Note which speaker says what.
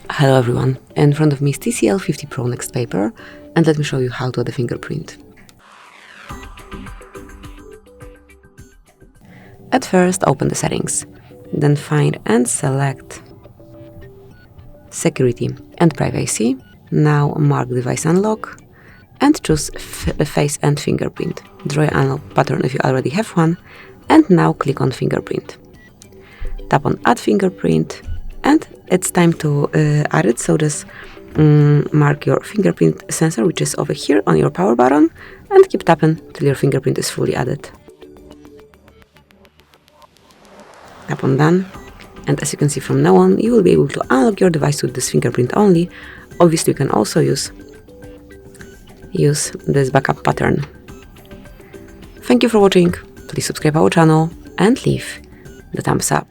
Speaker 1: Hello everyone, in front of me is TCL 50 Pro NxtPaper, and let me show you how to add a fingerprint. At first, open the settings, then find and select Security and Privacy. Now mark Device Unlock and choose Face and Fingerprint. Draw an unlock pattern if you already have one, and now click on Fingerprint. Tap on Add Fingerprint, and it's time to add it, so just mark your fingerprint sensor, which is over here on your power button, and keep tapping till your fingerprint is fully added. Tap on Done, and as you can see, from now on you will be able to unlock your device with this fingerprint only. Obviously you can also use this backup pattern. Thank you for watching, please subscribe our channel and leave the thumbs up.